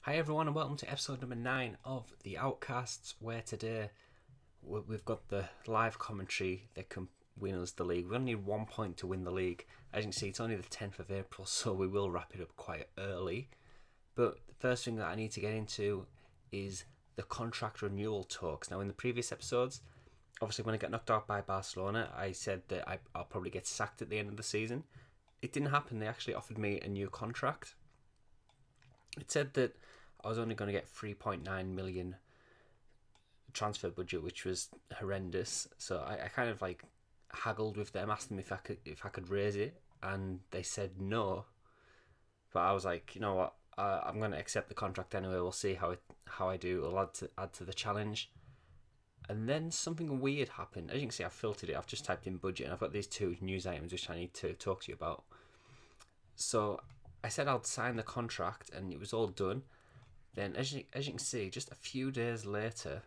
Hi everyone and welcome to episode number 9 of the Outcasts, where today we've got the live commentary that can win us the league. We only need 1 point to win the league. As you can see, it's only the 10th of April, so we will wrap it up quite early. But the first thing that I need to get into is the contract renewal talks. Now in the previous episodes, obviously when I got knocked out by Barcelona, I said that I'll probably get sacked at the end of the season. It didn't happen. They actually offered me a new contract. It said that I was only going to get 3.9 million transfer budget, which was horrendous. So I kind of like haggled with them, asked them if I could raise it, and they said no. But I was like, you know what, I'm going to accept the contract anyway. We'll see how I do. I'll add to the challenge. And then something weird happened. As you can see, I've filtered it. I've just typed in budget, and I've got these two news items which I need to talk to you about. So I said I'd sign the contract, and it was all done. Then, as you can see, just a few days later,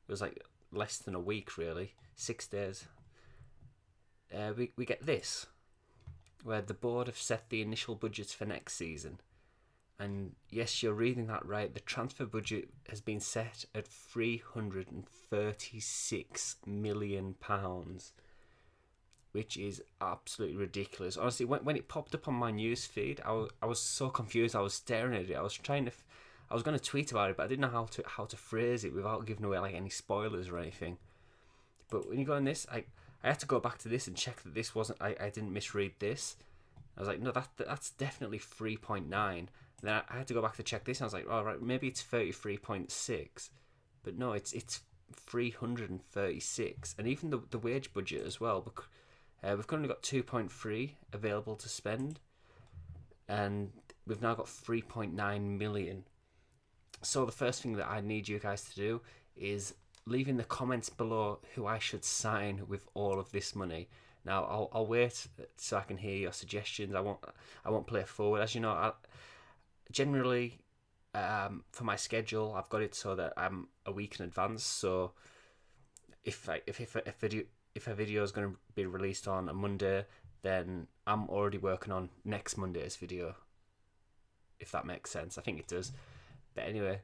it was like less than a week, really, 6 days. We get this, where the board have set the initial budgets for next season, and yes, you're reading that right. The transfer budget has been set at £336 million, which is absolutely ridiculous. Honestly, when it popped up on my news feed, I was so confused. I was staring at it. I was going to tweet about it, but I didn't know how to phrase it without giving away like any spoilers or anything. But when you go on this, I had to go back to this and check that this wasn't. I didn't misread this. I was like, no, that's definitely 3.9. Then I had to go back to check this, and I was like, all right, maybe it's 33.6, but no, it's 336, and even the wage budget as well. We've currently got 2.3 available to spend, and we've now got 3.9 million. So the first thing that I need you guys to do is leave in the comments below who I should sign with all of this money. Now I'll wait so I can hear your suggestions. I won't play forward. As you know, generally for my schedule, I've got it so that I'm a week in advance. So if a video is going to be released on a Monday, then I'm already working on next Monday's video. If that makes sense, I think it does. But anyway,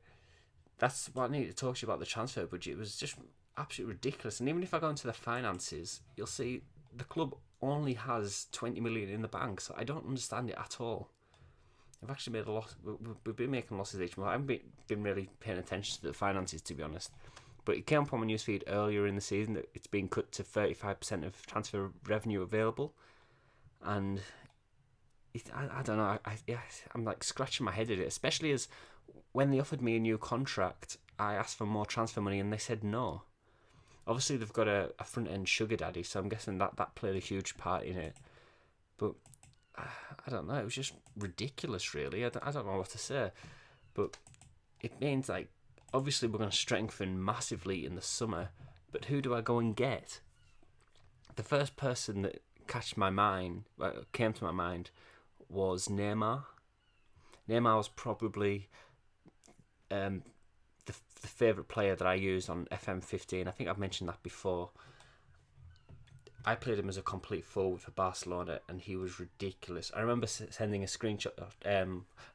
that's what I need to talk to you about. The transfer budget, it was just absolutely ridiculous. And even if I go into the finances, you'll see the club only has 20 million in the bank. So I don't understand it at all. I've actually made a loss. We've been making losses each month. I haven't been really paying attention to the finances, to be honest. But it came up on my newsfeed earlier in the season that it's been cut to 35% of transfer revenue available. And I don't know. I'm like scratching my head at it, especially as when they offered me a new contract, I asked for more transfer money and they said no. Obviously, they've got a front-end sugar daddy, so I'm guessing that played a huge part in it. But I don't know. It was just ridiculous, really. I don't know what to say. But it means, like, obviously we're going to strengthen massively in the summer, but who do I go and get? The first person that came to my mind, was Neymar. Neymar was probably the favourite player that I used on FM15. I think I've mentioned that before. I played him as a complete forward for Barcelona, and he was ridiculous. I remember sending a screenshot. I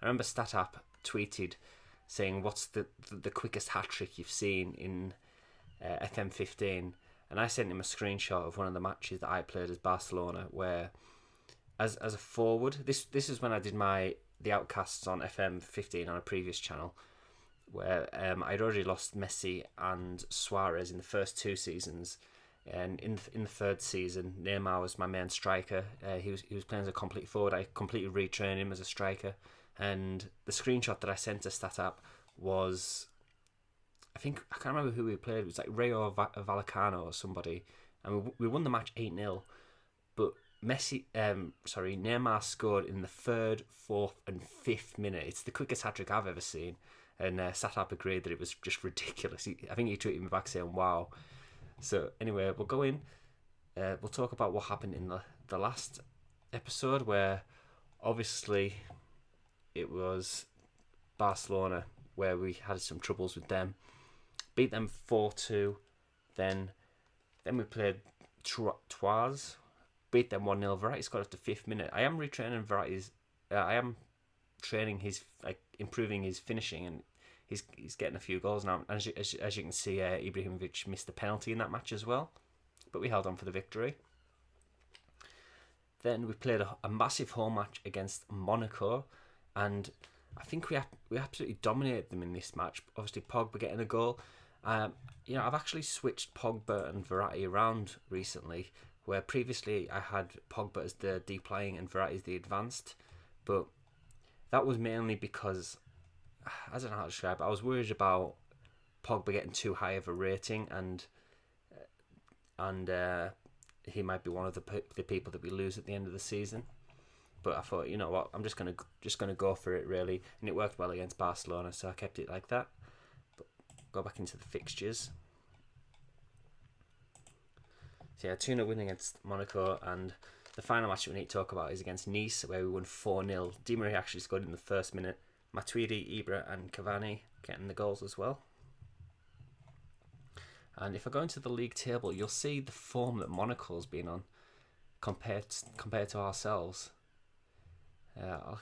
remember StatApp tweeted saying, "What's the quickest hat trick you've seen in FM15?" And I sent him a screenshot of one of the matches that I played as Barcelona, where as a forward, this is when I did the Outcasts on FM15 on a previous channel, where I'd already lost Messi and Suarez in the first 2 seasons, and in the third season, Neymar was my main striker. He was playing as a complete forward. I completely retrained him as a striker, and the screenshot that I sent to StatApp was, I can't remember who we played. It was like Rayo Vallecano or somebody, and we won the match 8-0. But Neymar scored in the 3rd, 4th, and 5th minute. It's the quickest hat trick I've ever seen, and StatApp agreed that it was just ridiculous. I think he tweeted me back saying, "Wow." So anyway, we'll go in. We'll talk about what happened in the last episode, where obviously it was Barcelona where we had some troubles with them. Beat them 4-2. Then we played Troyes. Beat them 1-0. Verratti scored after 5th minute. I am retraining Verratti's. I am training his improving his finishing, and he's getting a few goals now. As you can see, Ibrahimovic missed a penalty in that match as well, but we held on for the victory. Then we played a massive home match against Monaco, and I think we absolutely dominated them in this match. Obviously, Pogba getting a goal. I've actually switched Pogba and Verratti around recently, where previously I had Pogba as the deep lying and Verratti as the advanced, but that was mainly because, I don't know how to describe it, I was worried about Pogba getting too high of a rating, and he might be one of the people that we lose at the end of the season. But I thought, you know what, I'm just gonna go for it really, and it worked well against Barcelona, so I kept it like that. But go back into the fixtures. So yeah, 2-0 win against Monaco, and the final match we need to talk about is against Nice, where we won 4-0. Di Maria actually scored in the first minute. Matuidi, Ibra and Cavani getting the goals as well. And if I go into the league table, you'll see the form that Monaco's been on compared to ourselves. I'll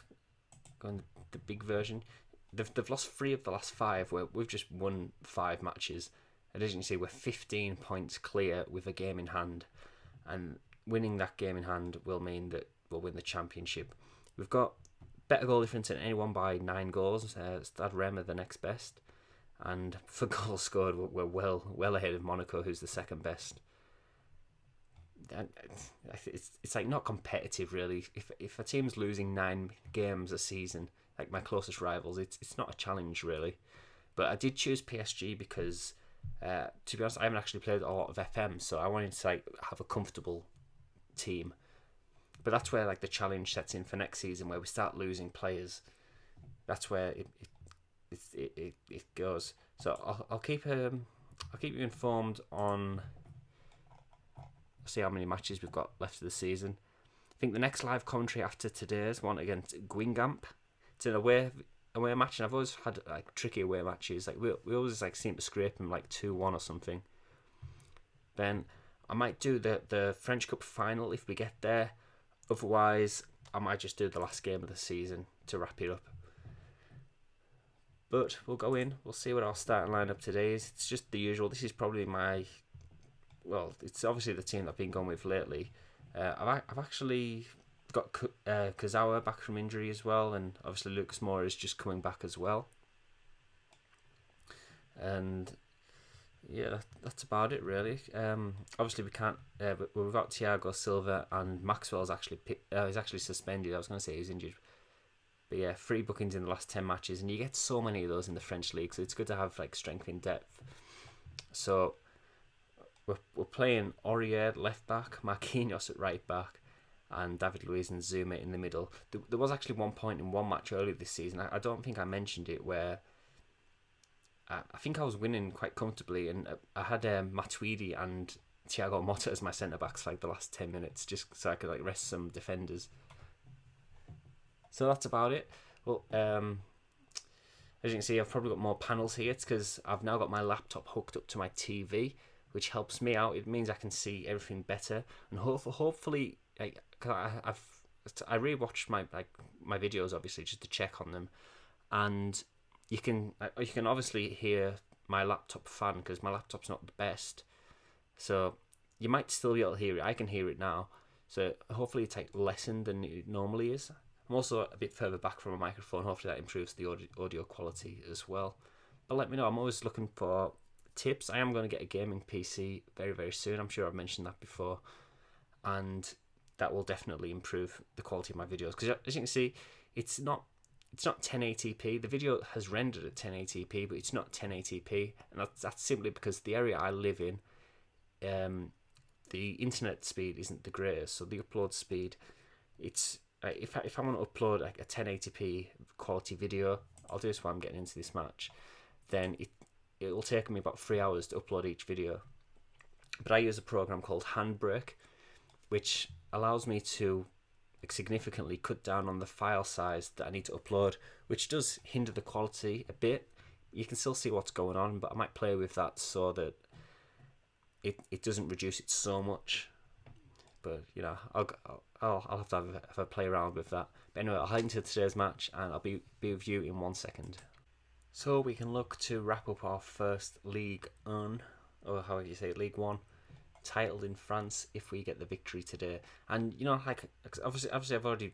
go in the big version. They've lost 3 of the last 5, where we've just won 5 matches. And as you can see, we're 15 points clear with a game in hand, and winning that game in hand will mean that we'll win the championship. We've got better goal difference than anyone by 9 goals. Stade Rennes are the next best, and for goals scored, we're well ahead of Monaco, who's the second best. And it's like not competitive really. If a team's losing 9 games a season, like my closest rivals, it's not a challenge really. But I did choose PSG because, to be honest, I haven't actually played a lot of FM, so I wanted to have a comfortable team. But that's where the challenge sets in for next season, where we start losing players. That's where it goes. So I'll keep you informed on. See how many matches we've got left of the season. I think the next live commentary after today's one against Guingamp. It's an away match, and I've always had tricky away matches. We always seem to scrape them 2-1 or something. Then I might do the French Cup final if we get there. Otherwise, I might just do the last game of the season to wrap it up. But we'll go in. We'll see what our starting lineup today is. It's just the usual. This is probably it's obviously the team that I've been going with lately. I've actually got Kazawa back from injury as well, and obviously Lucas Moura is just coming back as well. And yeah, that's about it really. Obviously we can't. We've got Thiago Silva, and Maxwell's he's actually suspended. I was going to say he's injured, but yeah, 3 bookings in the last 10 matches, and you get so many of those in the French league, so it's good to have strength in depth. So we're playing Aurier at left back, Marquinhos at right back, and David Luiz and Zuma in the middle. There was actually one point in one match earlier this season, I don't think I mentioned it, where I think I was winning quite comfortably, and I had Matuidi and Thiago Motta as my centre backs for the last 10 minutes, just so I could rest some defenders. So that's about it. Well, as you can see, I've probably got more panels here. It's because I've now got my laptop hooked up to my TV, which helps me out. It means I can see everything better, and hopefully, I rewatched my videos obviously just to check on them, and you can obviously hear my laptop fan because my laptop's not the best, so you might still be able to hear it. I can hear it now, so hopefully it's lessened than it normally is. I'm also a bit further back from a microphone. Hopefully that improves the audio quality as well. But let me know. I'm always looking for tips. I am going to get a gaming PC very, very soon. I'm sure I've mentioned that before, and that will definitely improve the quality of my videos, because as you can see, it's not 1080p. The video has rendered at 1080p, but it's not 1080p, and that's simply because the area I live in, the internet speed isn't the greatest, so the upload speed, it's if I want to upload a 1080p quality video, I'll do this while I'm getting into this match, then it will take me about 3 hours to upload each video. But I use a program called Handbrake, which allows me to significantly cut down on the file size that I need to upload, which does hinder the quality a bit. You can still see what's going on, but I might play with that so that it doesn't reduce it so much. But I'll have to have a play around with that. But anyway, I'll head into today's match and I'll be with you in 1 second. So we can look to wrap up our first League 1, or how do you say it, League 1 title in France if we get the victory today. And you know, like obviously I've already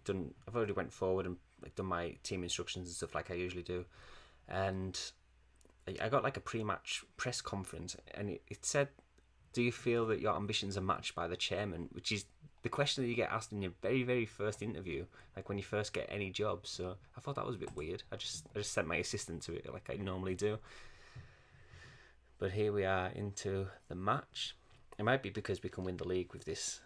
went forward and like done my team instructions and stuff like I usually do, and I got like a pre-match press conference, and it said, do you feel that your ambitions are matched by the chairman, which is the question that you get asked in your very, very first interview, like when you first get any job. So I thought that was a bit weird. I just sent my assistant to it like I normally do. But here we are into the match. It might be because we can win the league with this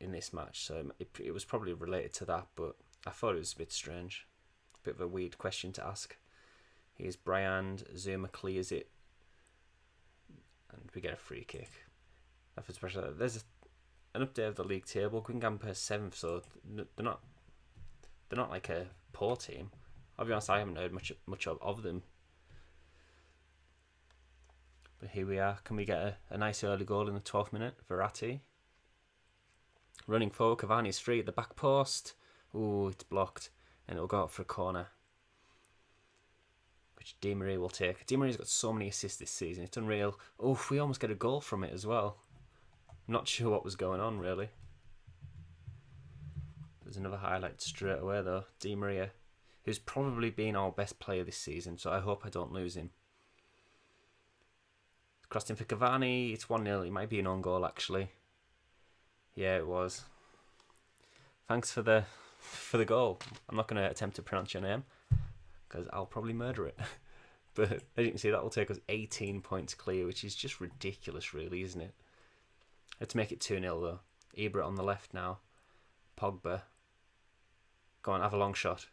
in this match, so it was probably related to that. But I thought it was a bit strange, a bit of a weird question to ask. Here's Brian, Zuma clears it, and we get a free kick. After special, there's an update of the league table. Guingamp are 7th, so they're not like a poor team. I'll be honest, I haven't heard much of them. But here we are. Can we get a nice early goal in the 12th minute? Verratti. Running forward, Cavani's free at the back post. Ooh, it's blocked. And it'll go out for a corner, which Di Maria will take. Di Maria's got so many assists this season. It's unreal. Oh, we almost get a goal from it as well. I'm not sure what was going on, really. There's another highlight straight away, though. Di Maria, who's probably been our best player this season, so I hope I don't lose him. Crossed in for Cavani. It's 1-0. It might be an own goal, actually. Yeah, it was. Thanks for the goal. I'm not going to attempt to pronounce your name, because I'll probably murder it. But as you can see, that will take us 18 points clear, which is just ridiculous, really, isn't it? Let's make it 2-0, though. Ibra on the left now. Pogba. Go on, have a long shot.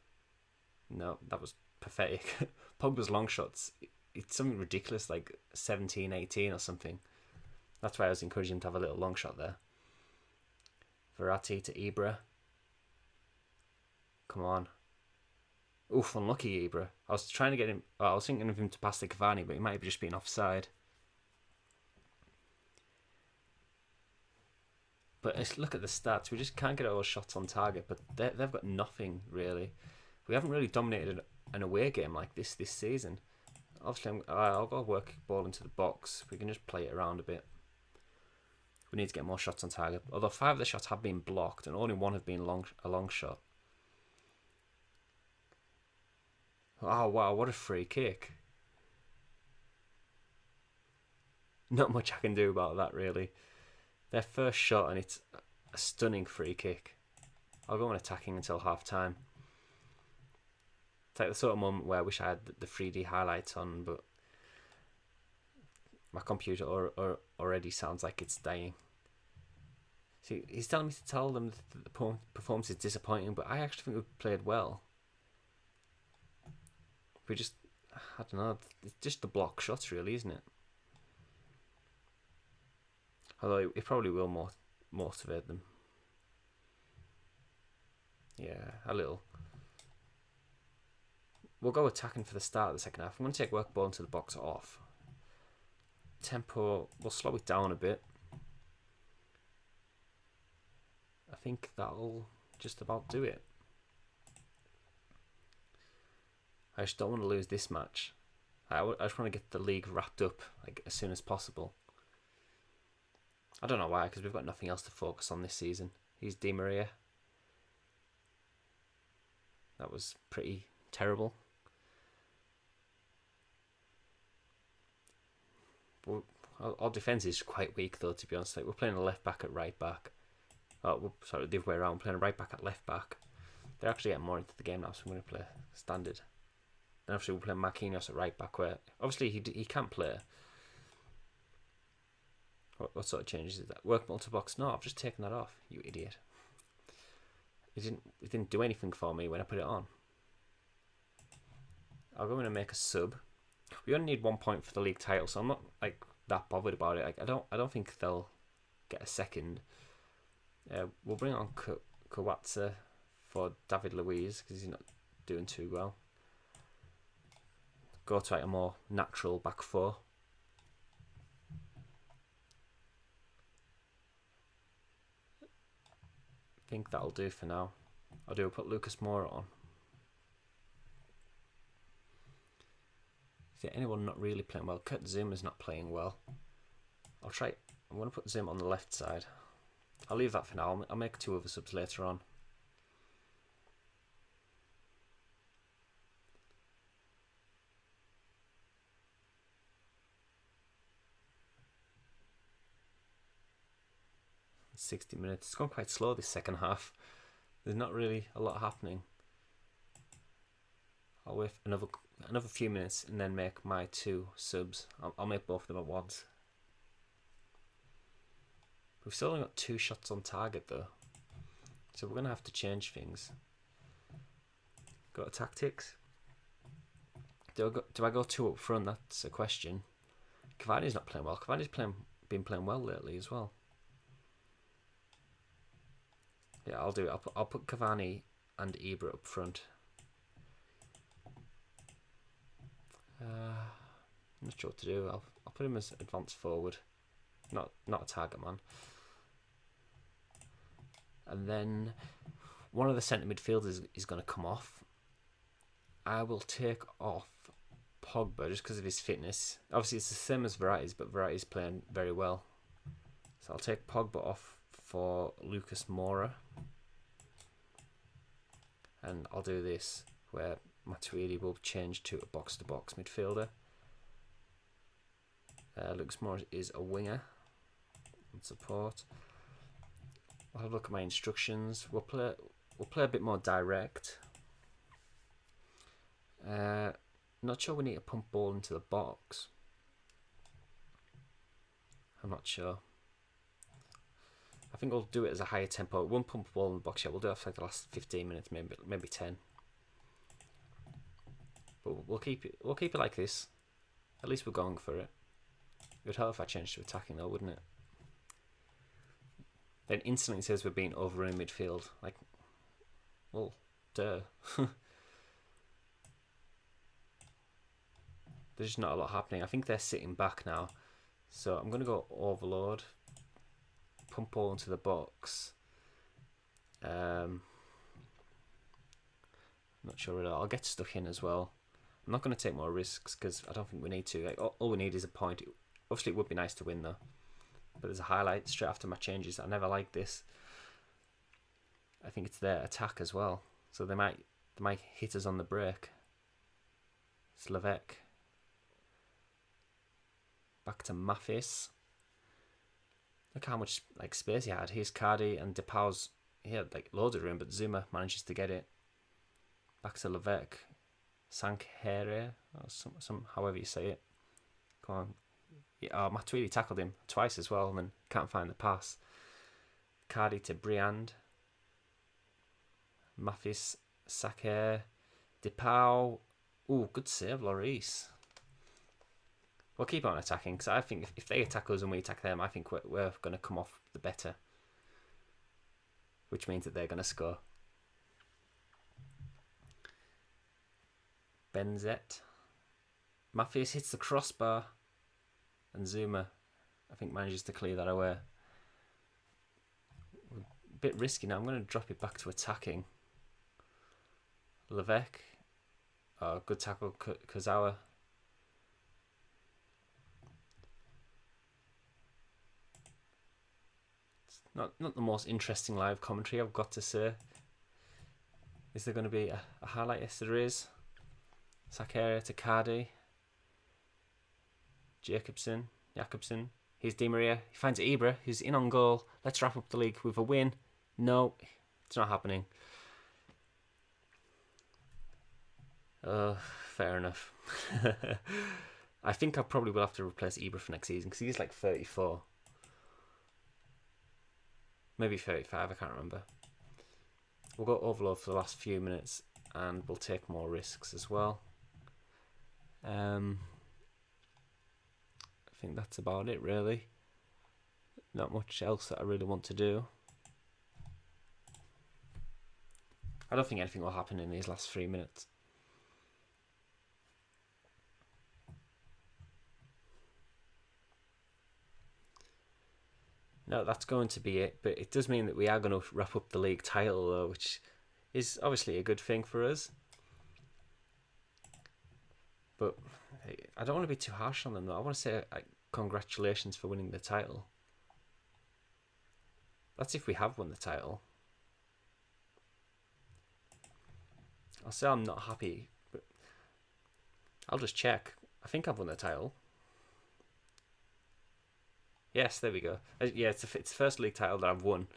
No, that was pathetic. Pogba's long shots, it's something ridiculous, like 17, 18 or something. That's why I was encouraging him to have a little long shot there. Verratti to Ibra. Come on. Oof, unlucky Ibra. I was trying to get him. I was thinking of him to pass to Cavani, but he might have just been offside. But look at the stats. We just can't get our shots on target. But they've got nothing really. We haven't really dominated an away game like this season. Obviously, I'll go work ball into the box. We can just play it around a bit. We need to get more shots on target. Although 5 of the shots have been blocked, and only 1 have been a long shot. Oh wow, what a free kick. Not much I can do about that, really. Their first shot, and it's a stunning free kick. I'll go on attacking until half time. It's like the sort of moment where I wish I had the 3D highlights on, but my computer already sounds like it's dying. See, he's telling me to tell them that the performance is disappointing, but I actually think we've played well. We just, I don't know, it's just the block shots, really, isn't it? Although it probably will motivate them. Yeah, a little. We'll go attacking for the start of the second half. I'm going to take work ball into the box off. Tempo, we'll slow it down a bit. I think that'll just about do it. I just don't want to lose this match. I just want to get the league wrapped up like as soon as possible. I don't know why, because we've got nothing else to focus on this season. He's Di Maria. That was pretty terrible. Well, our defence is quite weak, though, to be honest. Like, we're playing a left back at right back. Oh, sorry, the other way around. We're playing a right back at left back. They're actually getting more into the game now, so I'm going to play standard. Then obviously we're playing Marquinhos at right back, where obviously he can't play. What sort of changes is that? Work multi-box? No, I've just taken that off. You idiot. It didn't do anything for me when I put it on. I'll go in and make a sub. We only need 1 point for the league title, so I'm not like that bothered about it. Like, I don't think they'll get a second. We'll bring on Kawatsa for David Luiz because he's not doing too well. Go to like a more natural back four. I think that'll do for now. Or do I put Lucas Moura on? Is there anyone not really playing well? Kurt Zuma's not playing well. I'm going to put Zuma on the left side. I'll leave that for now. I'll make 2 other subs later on. It's 60 minutes. It's gone quite slow this second half. There's not really a lot happening. I'll wait another few minutes and then make my 2 subs. I'll make both of them at once. We've still only got 2 shots on target though, so we're going to have to change things. Go to tactics. Do I go 2 up front? That's a question. Cavani's not playing well. Cavani's been playing well lately as well. Yeah, I'll do it. I'll put Cavani and Ibra up front. I'm not sure what to do. I'll put him as advanced forward, not a target man. And then one of the centre midfielders is going to come off. I will take off Pogba just because of his fitness. Obviously, it's the same as Verratti's, but Verratti's playing very well. So I'll take Pogba off for Lucas Moura. And I'll do this where Matuidi will change to a box-to-box midfielder. Lucas Moura is a winger on support. I'll have a look at my instructions. We'll play a bit more direct. Not sure we need to pump ball into the box. I'm not sure. I think we'll do it as a higher tempo. We won't pump ball in the box yet. We'll do it for like the last 15 minutes, maybe 10. But we'll keep it like this. At least we're going for it. It would help if I changed to attacking though, wouldn't it? Then instantly it says we're being overrun in midfield. Like, well, duh. There's just not a lot happening. I think they're sitting back now. So I'm going to go overload. Pump ball into the box. I'm not sure really. I'll get stuck in as well. I'm not going to take more risks because I don't think we need to. Like, all we need is a point. Obviously, it would be nice to win though. But there's a highlight straight after my changes. I never like this. I think it's their attack as well. So they might hit us on the break. Slovak. Back to Mathis. Look how much like space he had. Here's Cardi and Depau's. He had like loads of room, but Zuma manages to get it. Back to Levesque. Sankhere, or some however you say it. Come on. Yeah, Matuidi tackled him twice as well and then can't find the pass. Cardi to Briand. Mathis, Saker, Depau. Ooh, good save, Lloris. We'll keep on attacking because I think if they attack us and we attack them, I think we're going to come off the better. Which means that they're going to score. Benzet. Matthias hits the crossbar. And Zuma, I think, manages to clear that away. A bit risky now. I'm going to drop it back to attacking. Levesque. Oh, good tackle, Kazawa. It's not the most interesting live commentary, I've got to say. Is there going to be a highlight? Yes, there is. Sakara to Cardi. Jakobsen. Here's Di Maria. He finds Ibra, who's in on goal. Let's wrap up the league with a win. No, it's not happening. Fair enough. I think I probably will have to replace Ibra for next season because he's like 34. Maybe 35, I can't remember. We'll go overload for the last few minutes and we'll take more risks as well. I think that's about it really. Not much else that I really want to do. I don't think anything will happen in these last 3 minutes. No, that's going to be it. But it does mean that we are going to wrap up the league title though, which is obviously a good thing for us. But I don't want to be too harsh on them though. I want to say congratulations for winning the title. That's if we have won the title. I'll say I'm not happy, but I'll just check. I think I've won the title. Yes, there we go. Yeah, it's the first league title that I've won.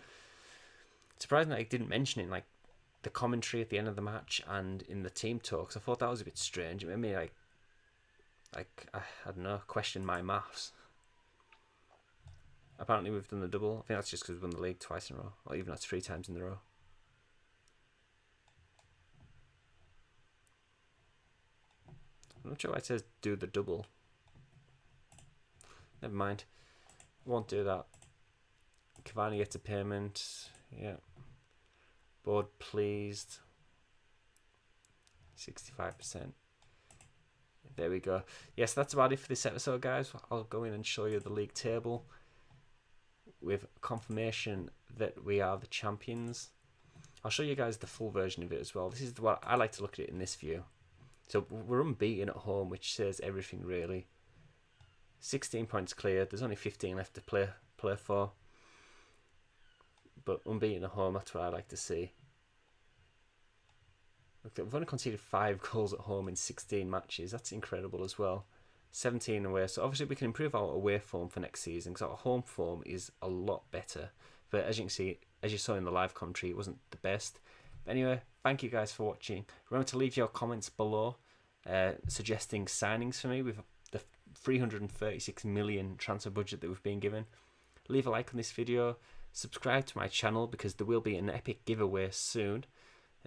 Surprising that I didn't mention it in like the commentary at the end of the match and in the team talks. I thought that was a bit strange. It made me like I don't know, question my maths. Apparently we've done the double. I think that's just because we've won the league twice in a row, or even that's 3 times in a row. I'm not sure why it says do the double. Never mind. Won't do that. Cavani gets a payment. Yeah. Board pleased. 65%. There we go. Yes, that's about it for this episode, guys. I'll go in and show you the league table with confirmation that we are the champions. I'll show you guys the full version of it as well. This is what I like to look at it in this view. So we're unbeaten at home, which says everything really. 16 points clear. There's only 15 left to play for. But unbeaten at home, that's what I like to see. Look, we've only conceded 5 goals at home in 16 matches. That's incredible as well. 17 away. So obviously we can improve our away form for next season because our home form is a lot better. But as you can see, as you saw in the live commentary, it wasn't the best. But anyway, thank you guys for watching. Remember to leave your comments below suggesting signings for me with the 336 million transfer budget that we've been given. Leave a like on this video. Subscribe to my channel because there will be an epic giveaway soon.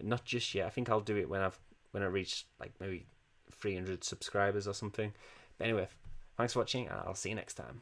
Not just yet. I think I'll do it when I reach like maybe 300 subscribers or something. But anyway, thanks for watching and I'll see you next time.